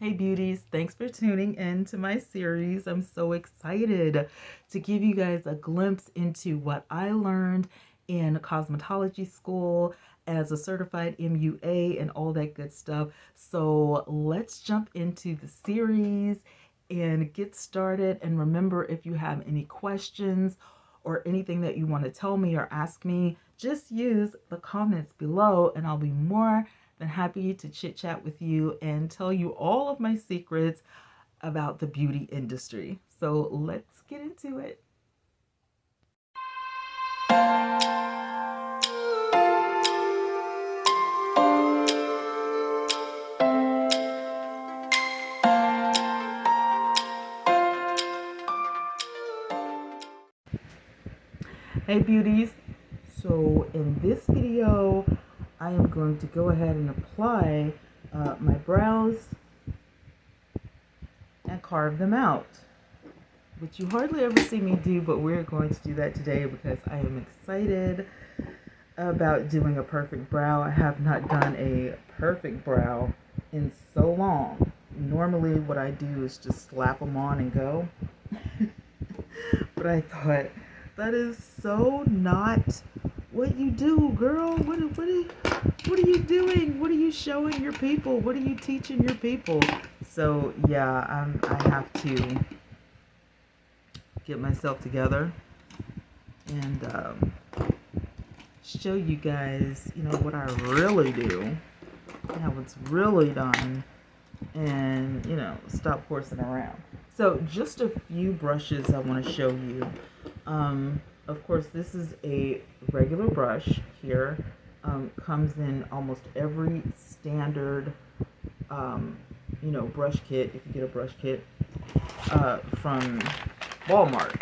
Hey beauties, thanks for tuning in to my series. I'm so excited to give you guys a glimpse into what I learned in cosmetology school as a certified MUA and all that good stuff. So let's jump into the series and get started. And remember, if you have any questions or anything that you want to tell me or ask me, just use the comments below and I'll be more than happy to chit chat with you and tell you all of my secrets about the beauty industry. So let's get into it. Hey beauties, so in this video I am going to go ahead and apply my brows and carve them out, which you hardly ever see me do, but we're going to do that today because I am excited about doing a perfect brow. I have not done a perfect brow in so long. Normally what I do is just slap them on and go. But I thought, that is so not what you do, girl. What are you doing? What are you showing your people? What are you teaching your people? So yeah, I have to get myself together and show you guys, what I really do, how it's really done, and, stop horsing around. So just a few brushes I want to show you. Of course, this is a regular brush here. Comes in almost every standard, brush kit, if you get a brush kit, from Walmart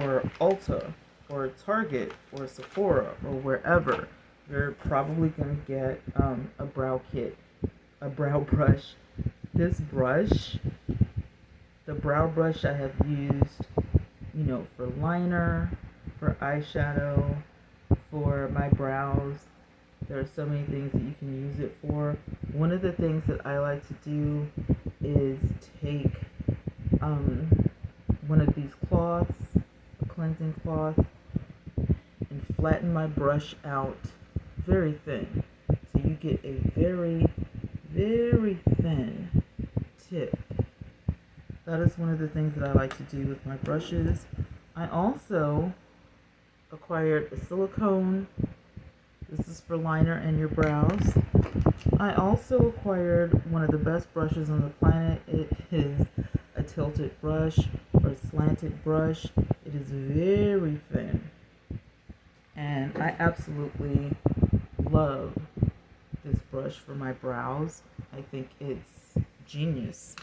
or Ulta or Target or Sephora or wherever. You're probably going to get a brow kit, a brow brush. This brush, the brow brush I have used, for liner, for eyeshadow, for my brows. There are so many things that you can use it for. One of the things that I like to do is take one of these cloths, a cleansing cloth, and flatten my brush out very thin. So you get a very, very thin tip. That is one of the things that I like to do with my brushes. I also acquired a silicone. This is for liner and your brows. I also acquired one of the best brushes on the planet. It is a tilted brush or a slanted brush. It is very thin. And I absolutely love this brush for my brows. I think it's genius.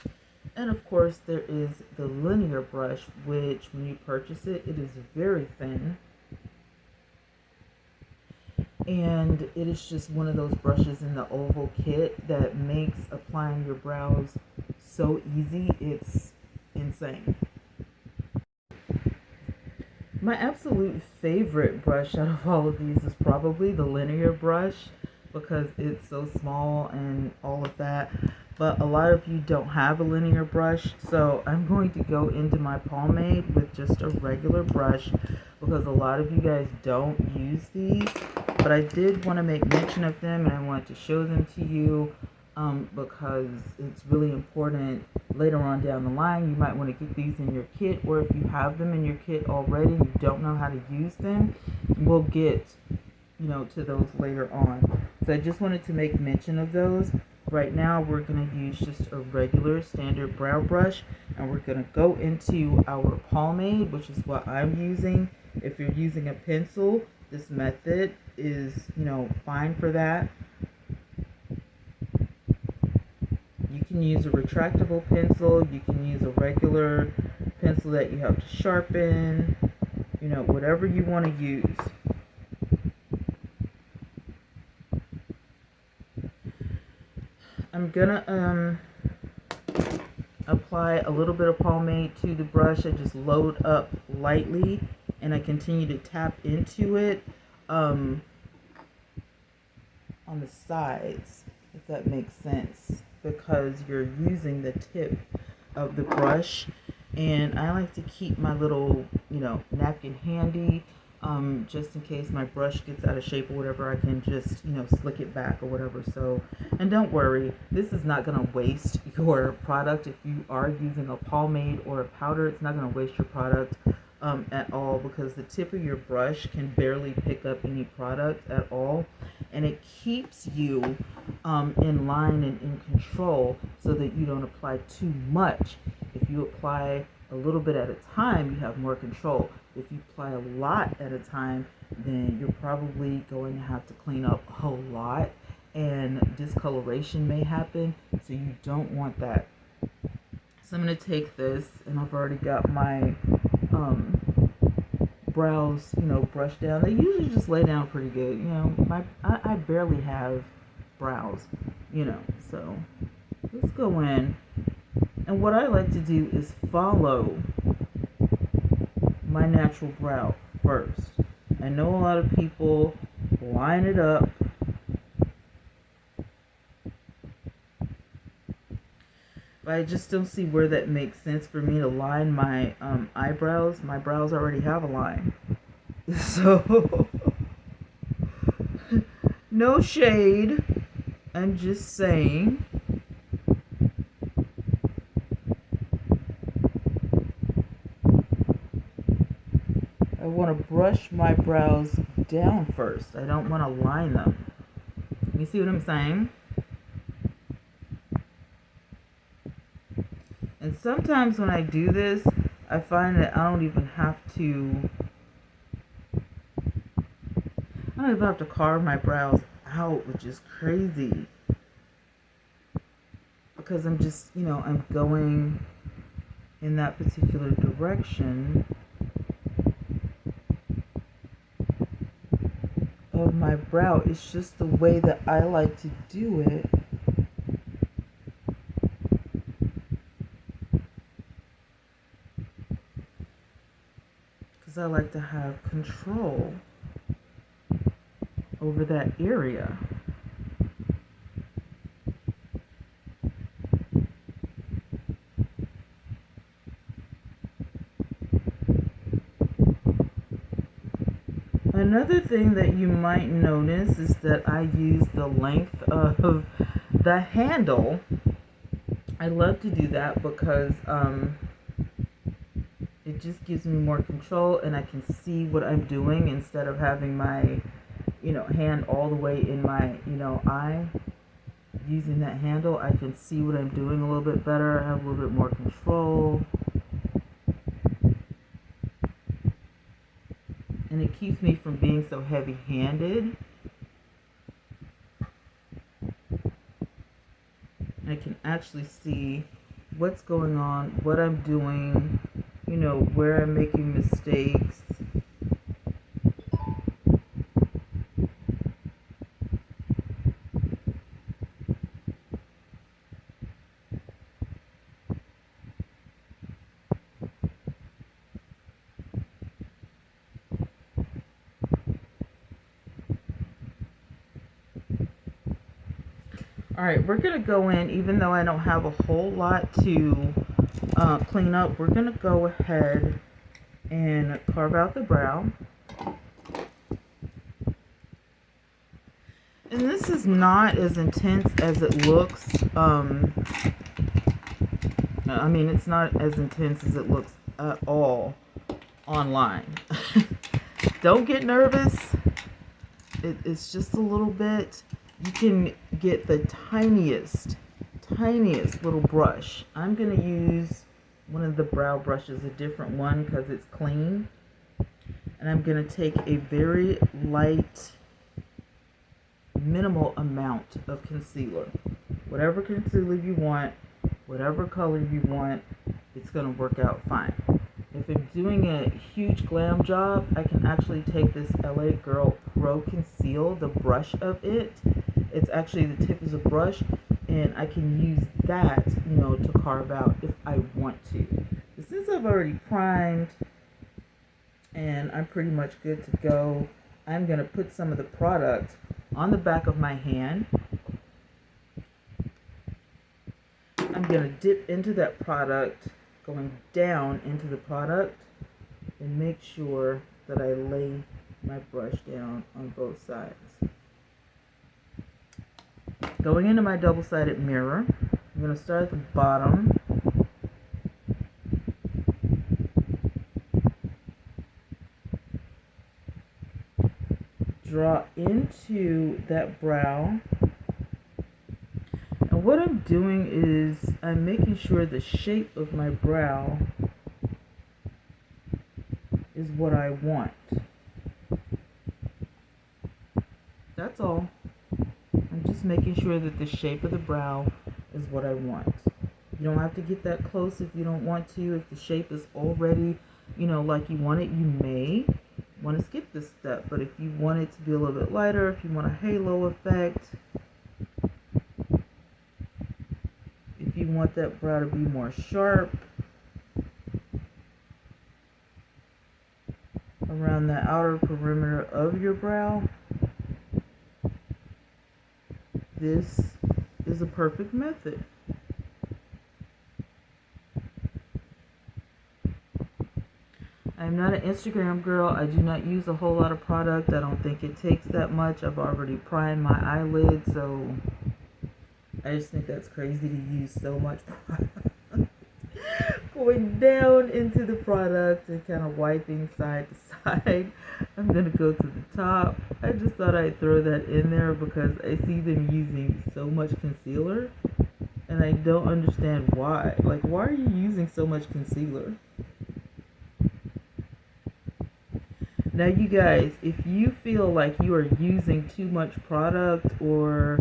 And of course there is the linear brush, which when you purchase it, it is very thin. And it is just one of those brushes in the oval kit that makes applying your brows so easy. It's insane. My absolute favorite brush out of all of these is probably the linear brush because it's so small and all of that. But a lot of you don't have a linear brush, so I'm going to go into my pomade with just a regular brush because a lot of you guys don't use these. But I did want to make mention of them and I wanted to show them to you because it's really important later on down the line. You might want to get these in your kit, or if you have them in your kit already and you don't know how to use them, we'll get to those later on. So I just wanted to make mention of those. Right now we're going to use just a regular standard brow brush and we're going to go into our pomade, which is what I'm using. If you're using a pencil, this method is, fine for that. You can use a retractable pencil, you can use a regular pencil that you have to sharpen, whatever you want to use. I'm gonna apply a little bit of pomade to the brush. I just load up lightly and I continue to tap into it on the sides, if that makes sense. because you're using the tip of the brush. And I like to keep my little, napkin handy, just in case my brush gets out of shape or whatever. I can just, slick it back or whatever. So, and don't worry, this is not going to waste your product. If you are using a pomade or a powder, it's not going to waste your product at all, because the tip of your brush can barely pick up any product at all, and it keeps you in line and in control, so that you don't apply too much. If you apply a little bit at a time, you have more control. If you apply a lot at a time, then you're probably going to have to clean up a whole lot, and discoloration may happen, so you don't want that. So I'm going to take this, and I've already got my brows, brushed down. They usually just lay down pretty good. I barely have brows, so let's go in. And what I like to do is follow my natural brow first. I know a lot of people line it up, but I just don't see where that makes sense for me to line my eyebrows. My brows already have a line. So, no shade. I'm just saying. I want to brush my brows down first. I don't want to line them. You see what I'm saying? And sometimes when I do this, I find that I don't even have to carve my brows out, which is crazy. Because I'm just, I'm going in that particular direction of my brow. It's just the way that I like to do it. I like to have control over that area. Another thing that you might notice is that I use the length of the handle. I love to do that because it just gives me more control, and I can see what I'm doing instead of having my, hand all the way in my, eye. Using that handle, I can see what I'm doing a little bit better. I have a little bit more control. And it keeps me from being so heavy-handed. I can actually see what's going on, what I'm doing, where I'm making mistakes. Alright, we're going to go in, even though I don't have a whole lot to clean up, we're going to go ahead and carve out the brow. And this is not as intense as it looks. It's not as intense as it looks at all online. Don't get nervous. It's just a little bit. You can get the tiniest little brush. I'm going to use one of the brow brushes, a different one, because it's clean. And I'm going to take a very light, minimal amount of concealer. Whatever concealer you want, whatever color you want, it's going to work out fine. If I'm doing a huge glam job, I can actually take this LA Girl Pro Conceal, the brush of it. It's actually, the tip is a brush, and I can use that, to carve out if I want to. But since I've already primed and I'm pretty much good to go, I'm going to put some of the product on the back of my hand. going to dip into that product, going down into the product, and make sure that I lay my brush down on both sides. Going into my double-sided mirror, I'm going to start at the bottom. Draw into that brow. And what I'm doing is I'm making sure the shape of my brow is what I want. That's all. I'm just making sure that the shape of the brow is what I want. You don't have to get that close if you don't want to. If the shape is already, like you want it, you may want to skip this step. But if you want it to be a little bit lighter, if you want a halo effect, if you want that brow to be more sharp around the outer perimeter of your brow, this is a perfect method. I'm not an Instagram girl. I do not use a whole lot of product. I don't think it takes that much. I've already primed my eyelids, so I just think that's crazy to use so much product. Going down into the product and kind of wiping side to side. I'm going to go to the top. I just thought I'd throw that in there because I see them using so much concealer and I don't understand why. Like, why are you using so much concealer? Now, you guys, if you feel like you are using too much product or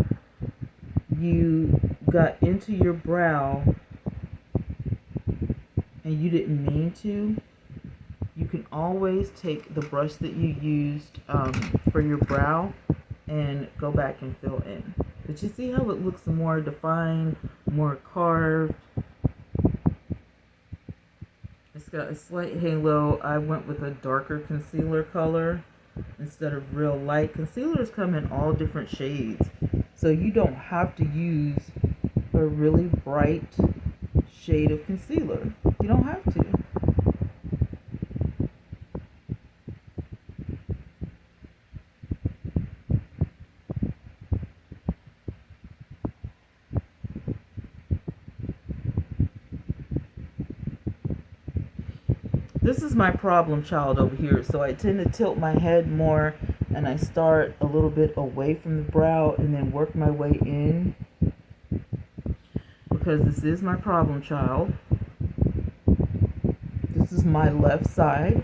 you got into your brow and you didn't mean to, you can always take the brush that you used for your brow and go back and fill in. But you see how it looks more defined, more carved? It's got a slight halo. I went with a darker concealer color instead of real light. Concealers come in all different shades, so you don't have to use a really bright shade of concealer. You don't have to. This is my problem child over here, so I tend to tilt my head more and I start a little bit away from the brow and then work my way in, because this is my problem child. This is my left side.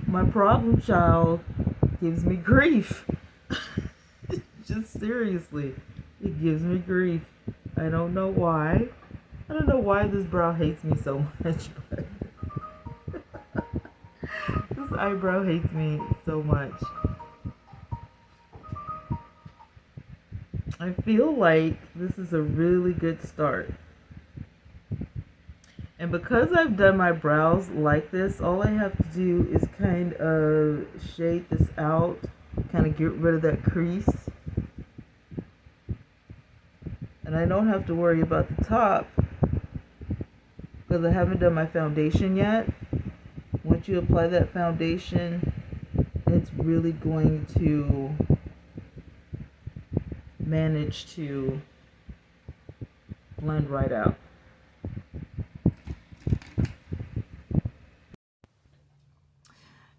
My problem child gives me grief. Just seriously, it gives me grief. I don't know why. I don't know why this brow hates me so much, but this eyebrow hates me so much. I feel like this is a really good start. And because I've done my brows like this, all I have to do is kind of shade this out, kind of get rid of that crease. And I don't have to worry about the top because I haven't done my foundation yet. Once you apply that foundation, it's really going to manage to blend right out.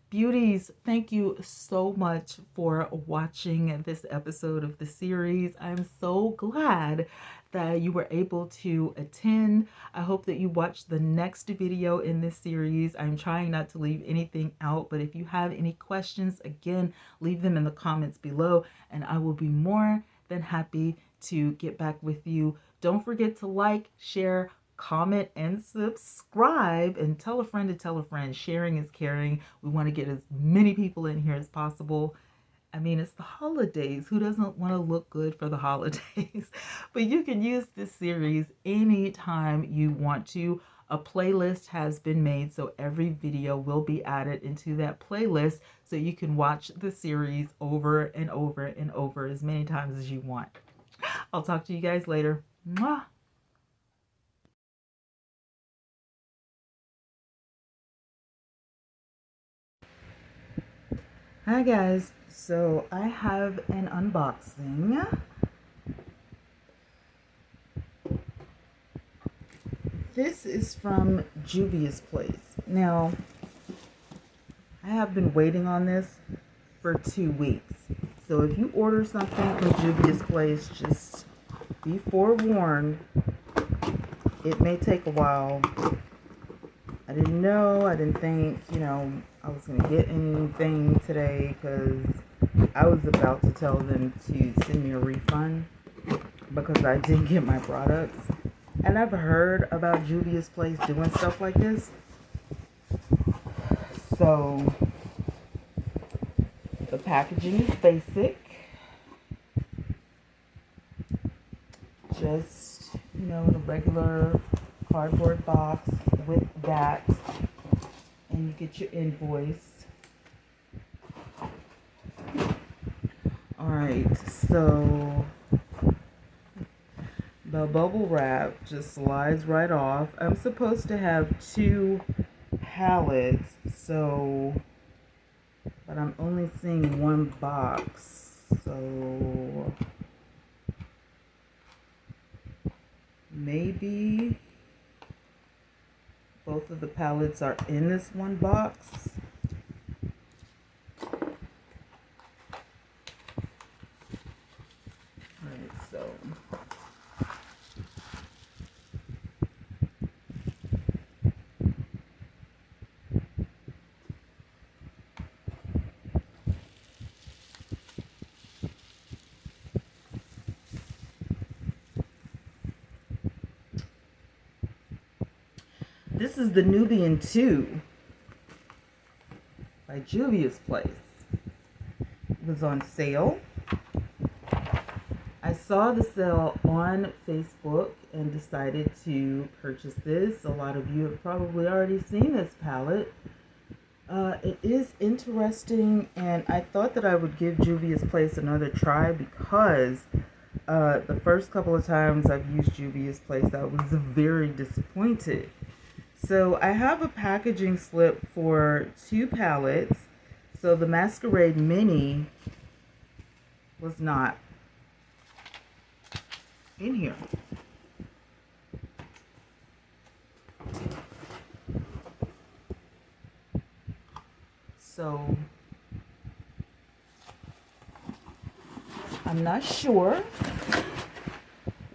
Beauties, thank you so much for watching this episode of the series. I'm so glad that you were able to attend. I hope that you watch the next video in this series. I'm trying not to leave anything out, but if you have any questions, again, leave them in the comments below, and I will be more than happy to get back with you. Don't forget to like, share, comment, and subscribe, and tell a friend to tell a friend. Sharing is caring. We want to get as many people in here as possible. I mean, it's the holidays. Who doesn't want to look good for the holidays? But you can use this series anytime you want to. A playlist has been made, so every video will be added into that playlist so you can watch the series over and over and over as many times as you want. I'll talk to you guys later. Mwah. Hi guys, so I have an unboxing. This is from Juvia's Place. Now, I have been waiting on this for 2 weeks. So if you order something from Juvia's Place, just be forewarned. It may take a while. I didn't know, I didn't think, I was going to get anything today because I was about to tell them to send me a refund because I didn't get my products. And I've heard about Juvia's Place doing stuff like this. So, the packaging is basic. Just, in a regular cardboard box with that. And you get your invoice. Alright, so the bubble wrap just slides right off. I'm supposed to have 2 pallets, but I'm only seeing 1 box, so maybe both of the pallets are in this 1 box. Alright, so this is the Nubian 2 by Juvia's Place. It was on sale. I saw the sale on Facebook and decided to purchase this. A lot of you have probably already seen this palette. It is interesting, and I thought that I would give Juvia's Place another try because the first couple of times I've used Juvia's Place, I was very disappointed. So I have a packaging slip for 2 palettes. So the Masquerade Mini was not in here. So I'm not sure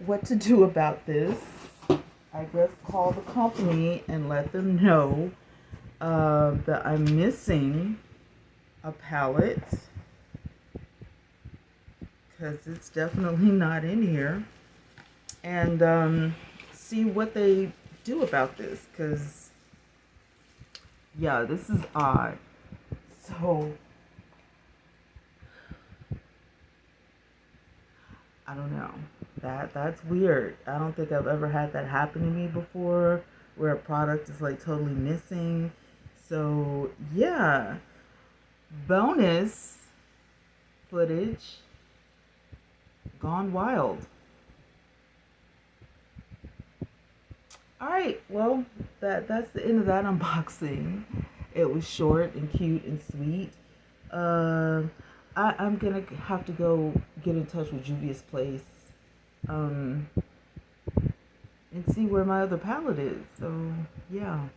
what to do about this. I guess call the company and let them know that I'm missing a palette because it's definitely not in here, and see what they do about this, because yeah, this is odd. So I don't know. That's weird. I don't think I've ever had that happen to me before, where a product is like totally missing. So yeah, bonus footage gone wild. Alright, well, that's the end of that unboxing. It was short and cute and sweet. I'm gonna have to go get in touch with Juvia's Place and see where my other palette is. So yeah.